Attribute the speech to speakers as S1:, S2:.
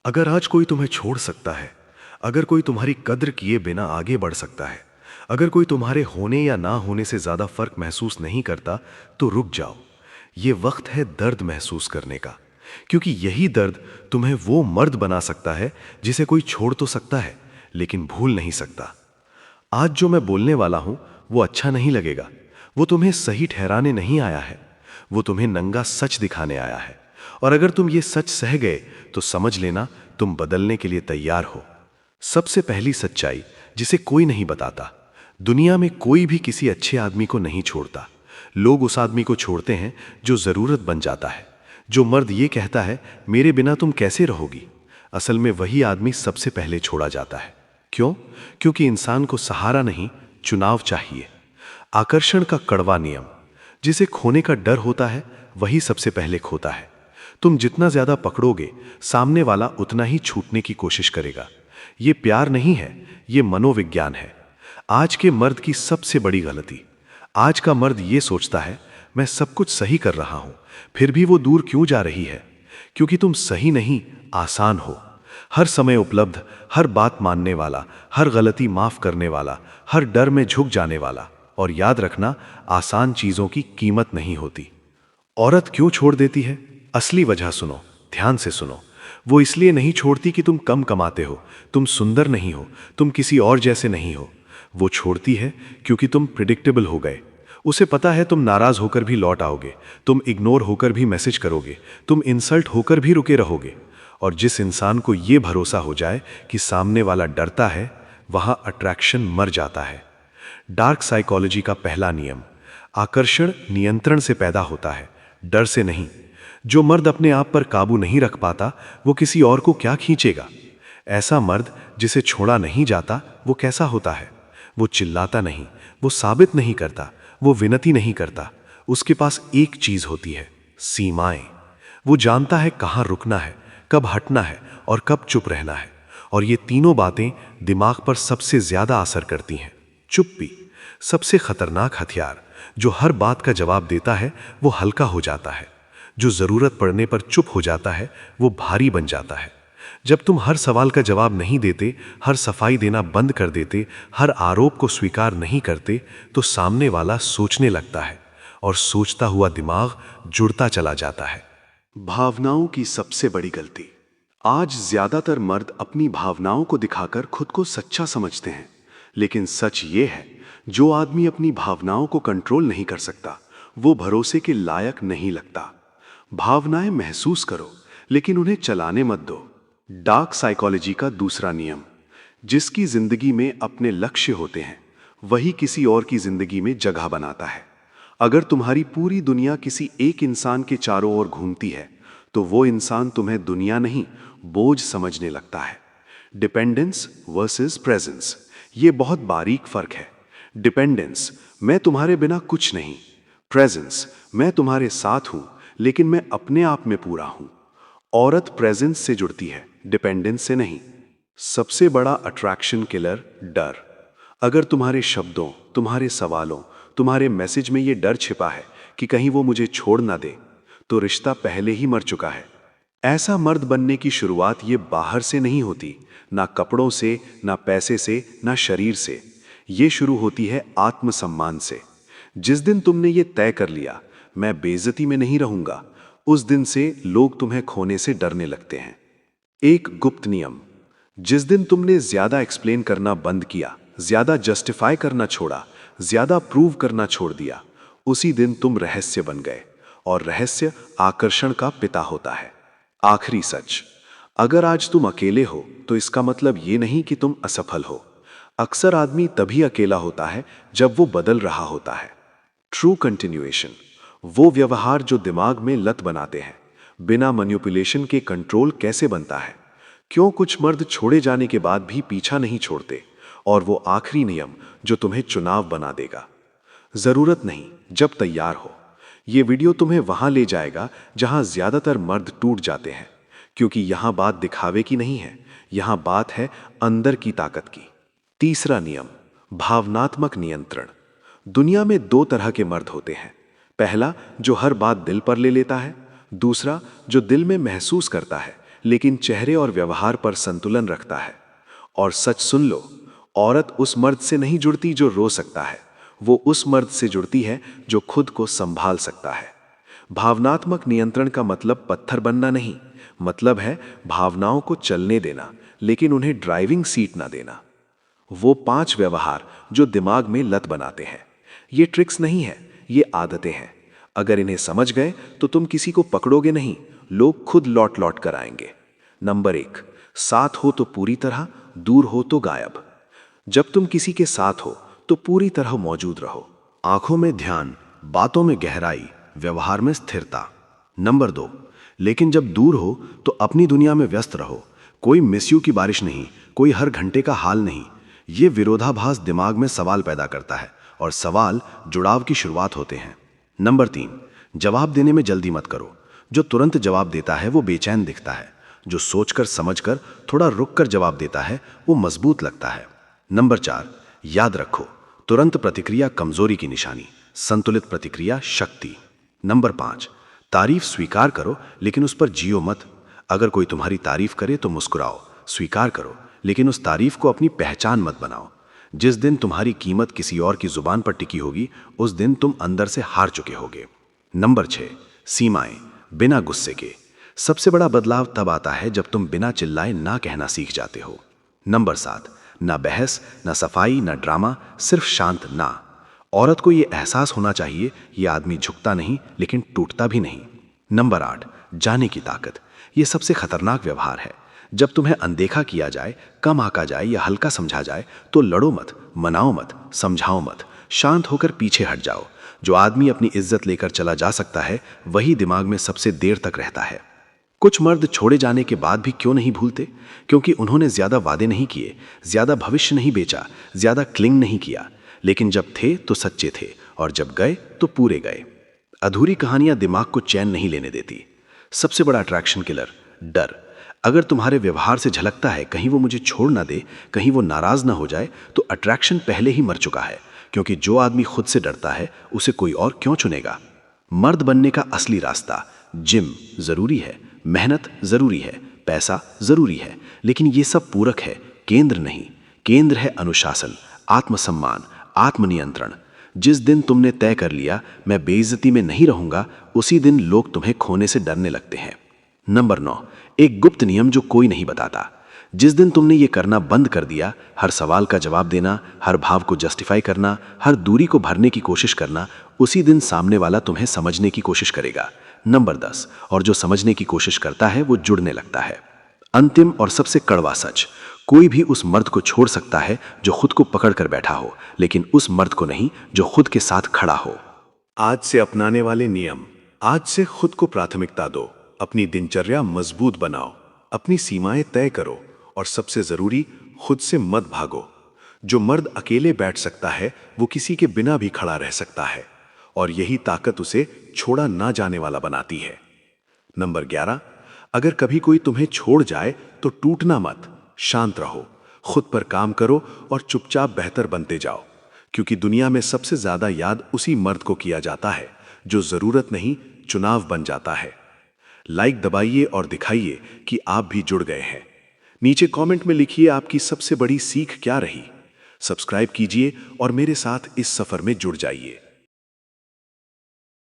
S1: अगर आज कोई तुम्हें छोड़ सकता है, अगर कोई तुम्हारी कद्र किए बिना आगे बढ़ सकता है, अगर कोई तुम्हारे होने या ना होने से ज्यादा फर्क महसूस नहीं करता, तो रुक जाओ। ये वक्त है दर्द महसूस करने का, क्योंकि यही दर्द तुम्हें वो मर्द बना सकता है जिसे कोई छोड़ तो सकता है लेकिन भूल नहीं सकता। आज जो मैं बोलने वाला हूं वो अच्छा नहीं लगेगा। वो तुम्हें सही ठहराने नहीं आया है, वो तुम्हें नंगा सच दिखाने आया है। और अगर तुम ये सच सह गए तो समझ लेना तुम बदलने के लिए तैयार हो। सबसे पहली सच्चाई जिसे कोई नहीं बताता, दुनिया में कोई भी किसी अच्छे आदमी को नहीं छोड़ता। लोग उस आदमी को छोड़ते हैं जो जरूरत बन जाता है। जो मर्द ये कहता है मेरे बिना तुम कैसे रहोगी, असल में वही आदमी सबसे पहले छोड़ा जाता है। क्यों? क्योंकि इंसान को सहारा नहीं, चुनाव चाहिए। आकर्षण का कड़वा नियम, जिसे खोने का डर होता है वही सबसे पहले खोता है। तुम जितना ज्यादा पकड़ोगे, सामने वाला उतना ही छूटने की कोशिश करेगा। ये प्यार नहीं है, ये मनोविज्ञान है। आज के मर्द की सबसे बड़ी गलती, आज का मर्द ये सोचता है मैं सब कुछ सही कर रहा हूं, फिर भी वो दूर क्यों जा रही है? क्योंकि तुम सही नहीं, आसान हो। हर समय उपलब्ध, हर बात मानने वाला, हर गलती माफ करने वाला, हर डर में झुक जाने वाला। और याद रखना, आसान चीजों की कीमत नहीं होती। औरत क्यों छोड़ देती है? असली वजह सुनो, ध्यान से सुनो। वो इसलिए नहीं छोड़ती कि तुम कम कमाते हो, तुम सुंदर नहीं हो, तुम किसी और जैसे नहीं हो। वो छोड़ती है क्योंकि तुम प्रिडिक्टेबल हो गए। उसे पता है तुम नाराज होकर भी लौट आओगे, तुम इग्नोर होकर भी मैसेज करोगे, तुम इंसल्ट होकर भी रुके रहोगे। और जिस इंसान को ये भरोसा हो जाए कि सामने वाला डरता है, वहां अट्रैक्शन मर जाता है। डार्क साइकोलॉजी का पहला नियम, आकर्षण नियंत्रण से पैदा होता है, डर से नहीं। जो मर्द अपने आप पर काबू नहीं रख पाता, वो किसी और को क्या खींचेगा? ऐसा मर्द जिसे छोड़ा नहीं जाता, वो कैसा होता है? वो चिल्लाता नहीं, वो साबित नहीं करता, वो विनती नहीं करता। उसके पास एक चीज होती है, सीमाएं। वो जानता है कहाँ रुकना है, कब हटना है और कब चुप रहना है। और ये तीनों बातें दिमाग पर सबसे ज्यादा असर करती हैं। चुप्पी सबसे खतरनाक हथियार। जो हर बात का जवाब देता है वो हल्का हो जाता है, जो जरूरत पड़ने पर चुप हो जाता है वो भारी बन जाता है। जब तुम हर सवाल का जवाब नहीं देते, हर सफाई देना बंद कर देते, हर आरोप को स्वीकार नहीं करते, तो सामने वाला सोचने लगता है और सोचता हुआ दिमाग जुड़ता चला जाता है। भावनाओं की सबसे बड़ी गलती। आज ज्यादातर मर्द अपनी भावनाओं को दिखाकर खुद को सच्चा समझते हैं, लेकिन सच ये है, जो आदमी अपनी भावनाओं को कंट्रोल नहीं कर सकता, वो भरोसे के लायक नहीं लगता। भावनाएं महसूस करो, लेकिन उन्हें चलाने मत दो। डार्क साइकोलॉजी का दूसरा नियम, जिसकी जिंदगी में अपने लक्ष्य होते हैं, वही किसी और की जिंदगी में जगह बनाता है। अगर तुम्हारी पूरी दुनिया किसी एक इंसान के चारों ओर घूमती है, तो वो इंसान तुम्हें दुनिया नहीं, बोझ समझने लगता है। डिपेंडेंस वर्सेस प्रेजेंस, ये बहुत बारीक फर्क है। डिपेंडेंस, मैं तुम्हारे बिना कुछ नहीं। प्रेजेंस, मैं तुम्हारे साथ हूं, लेकिन मैं अपने आप में पूरा हूं। औरत प्रेजेंस से जुड़ती है, डिपेंडेंस से नहीं। सबसे बड़ा अट्रैक्शन किलर, डर। अगर तुम्हारे शब्दों, तुम्हारे सवालों, तुम्हारे मैसेज में ये डर छिपा है कि कहीं वो मुझे छोड़ ना दे, तो रिश्ता पहले ही मर चुका है। ऐसा मर्द बनने की शुरुआत ये बाहर से नहीं होती, ना कपड़ों से, ना पैसे से, ना शरीर से। ये शुरू होती है आत्मसम्मान से। जिस दिन तुमने ये तय कर लिया, मैं बेइज्जती में नहीं रहूंगा, उस दिन से लोग तुम्हें खोने से डरने लगते हैं। एक गुप्त नियम, जिस दिन तुमने ज्यादा एक्सप्लेन करना बंद किया, ज्यादा जस्टिफाई करना छोड़ा, ज्यादा प्रूव करना छोड़ दिया, उसी दिन तुम रहस्य बन गए। और रहस्य आकर्षण का पिता होता है। आखिरी सच, अगर आज तुम अकेले हो तो इसका मतलब ये नहीं कि तुम असफल हो। अक्सर आदमी तभी अकेला होता है जब वो बदल रहा होता है। ट्रू कंटिन्यूएशन, वो व्यवहार जो दिमाग में लत बनाते हैं। बिना मैनिपुलेशन के कंट्रोल कैसे बनता है? क्यों कुछ मर्द छोड़े जाने के बाद भी पीछा नहीं छोड़ते? और वो आखिरी नियम जो तुम्हें चुनाव बना देगा। जरूरत नहीं, जब तैयार हो। ये वीडियो तुम्हें वहां ले जाएगा जहां ज्यादातर मर्द टूट जाते हैं, क्योंकि यहां बात दिखावे की नहीं है, यहां बात है अंदर की ताकत की। तीसरा नियम, भावनात्मक नियंत्रण। दुनिया में दो तरह के मर्द होते हैं। पहला, जो हर बात दिल पर ले लेता है। दूसरा, जो दिल में महसूस करता है
S2: लेकिन चेहरे और व्यवहार पर संतुलन रखता है। और सच सुन लो, औरत उस मर्द से नहीं जुड़ती जो रो सकता है, वो उस मर्द से जुड़ती है जो खुद को संभाल सकता है। भावनात्मक नियंत्रण का मतलब पत्थर बनना नहीं, मतलब है भावनाओं को चलने देना, लेकिन उन्हें ड्राइविंग सीट ना देना। वो 5 व्यवहार जो दिमाग में लत बनाते हैं। ये ट्रिक्स नहीं है, ये आदतें हैं। अगर इन्हें समझ गए तो तुम किसी को पकड़ोगे नहीं, लोग खुद लौट लौट कर आएंगे। नंबर 1, साथ हो तो पूरी तरह, दूर हो तो गायब। जब तुम किसी के साथ हो तो पूरी तरह मौजूद रहो।
S1: आंखों में ध्यान, बातों में गहराई, व्यवहार में स्थिरता। नंबर 2, लेकिन जब दूर हो तो अपनी दुनिया में व्यस्त रहो। कोई मिसयू की बारिश नहीं, कोई हर घंटे का हाल नहीं। ये विरोधाभास दिमाग में सवाल पैदा करता है और सवाल जुड़ाव की शुरुआत होते हैं। नंबर 3, जवाब देने में जल्दी मत करो। जो तुरंत जवाब देता है वो बेचैन दिखता है। जो सोचकर समझकर थोड़ा रुक कर जवाब देता है वो मजबूत लगता है। नंबर 4, याद रखो, तुरंत प्रतिक्रिया कमजोरी की निशानी, संतुलित प्रतिक्रिया शक्ति। नंबर 5, तारीफ स्वीकार करो लेकिन उस पर जियो मत। अगर कोई तुम्हारी तारीफ करे तो मुस्कुराओ, स्वीकार करो, लेकिन उस तारीफ को अपनी पहचान मत बनाओ। जिस दिन तुम्हारी कीमत किसी और की जुबान पर टिकी होगी, उस दिन तुम अंदर से हार चुके होगे। नंबर 6, सीमाएं, बिना गुस्से के। सबसे बड़ा बदलाव तब आता है जब तुम बिना चिल्लाए ना कहना सीख जाते हो। नंबर 7, ना बहस, ना सफाई, ना ड्रामा, सिर्फ शांत ना। औरत को यह एहसास होना चाहिए, यह आदमी झुकता नहीं लेकिन टूटता भी नहीं। नंबर 8, जाने की ताकत। यह सबसे खतरनाक व्यवहार है। जब तुम्हें अनदेखा किया जाए, कम आंका जाए या हल्का समझा जाए तो लड़ो मत, मनाओ मत, समझाओ मत, शांत होकर पीछे हट जाओ। जो आदमी अपनी इज्जत लेकर चला जा सकता है वही दिमाग में सबसे देर तक रहता है। कुछ मर्द छोड़े जाने के बाद भी क्यों नहीं भूलते? क्योंकि उन्होंने ज्यादा वादे नहीं किए, ज्यादा भविष्य नहीं बेचा, ज्यादा क्लिंग नहीं किया, लेकिन जब थे तो सच्चे थे और जब गए तो पूरे गए। अधूरी कहानियां दिमाग को चैन नहीं लेने देती। सबसे बड़ा अट्रैक्शन किलर, डर। अगर तुम्हारे व्यवहार से झलकता है कहीं वो मुझे छोड़ ना दे, कहीं वो नाराज ना हो जाए, तो अट्रैक्शन पहले ही मर चुका है। क्योंकि जो आदमी खुद से डरता है उसे कोई और क्यों चुनेगा? मर्द बनने का असली रास्ता, जिम जरूरी है, मेहनत जरूरी है, पैसा जरूरी है, लेकिन ये सब पूरक है, केंद्र नहीं। केंद्र है अनुशासन, आत्मसम्मान, आत्मनियंत्रण। जिस दिन तुमने तय कर लिया मैं बेइज्जती में नहीं रहूंगा, उसी दिन लोग तुम्हें खोने से डरने लगते हैं। नंबर 9, एक गुप्त नियम जो कोई नहीं बताता। जिस दिन तुमने ये करना बंद कर दिया, हर सवाल का जवाब देना, हर भाव को जस्टिफाई करना, हर दूरी को भरने की कोशिश करना, उसी दिन सामने वाला तुम्हें समझने की कोशिश करेगा। नंबर 10, और जो समझने की कोशिश करता है वो जुड़ने लगता है। अंतिम और सबसे कड़वा सच, कोई भी उस मर्द को छोड़ सकता है जो खुद को पकड़ कर बैठा हो, लेकिन उस मर्द को नहीं जो खुद के साथ खड़ा हो।
S2: आज से अपनाने वाले नियम। आज से खुद को प्राथमिकता दो, अपनी दिनचर्या मजबूत बनाओ, अपनी सीमाएं तय करो और सबसे जरूरी, खुद से मत भागो। जो मर्द अकेले बैठ सकता है वो किसी के बिना भी खड़ा रह सकता है, और यही ताकत उसे छोड़ा ना जाने वाला बनाती है। नंबर 11, अगर कभी कोई तुम्हें छोड़ जाए तो टूटना मत, शांत रहो, खुद पर काम करो और चुपचाप बेहतर बनते जाओ। क्योंकि दुनिया में सबसे ज्यादा याद उसी मर्द को किया जाता है जो जरूरत नहीं चुनाव बन जाता है। लाइक दबाइए और दिखाइए कि आप भी जुड़ गए हैं। नीचे कमेंट में लिखिए आपकी सबसे बड़ी सीख क्या रही। सब्सक्राइब कीजिए और मेरे साथ इस सफर में जुड़ जाइए।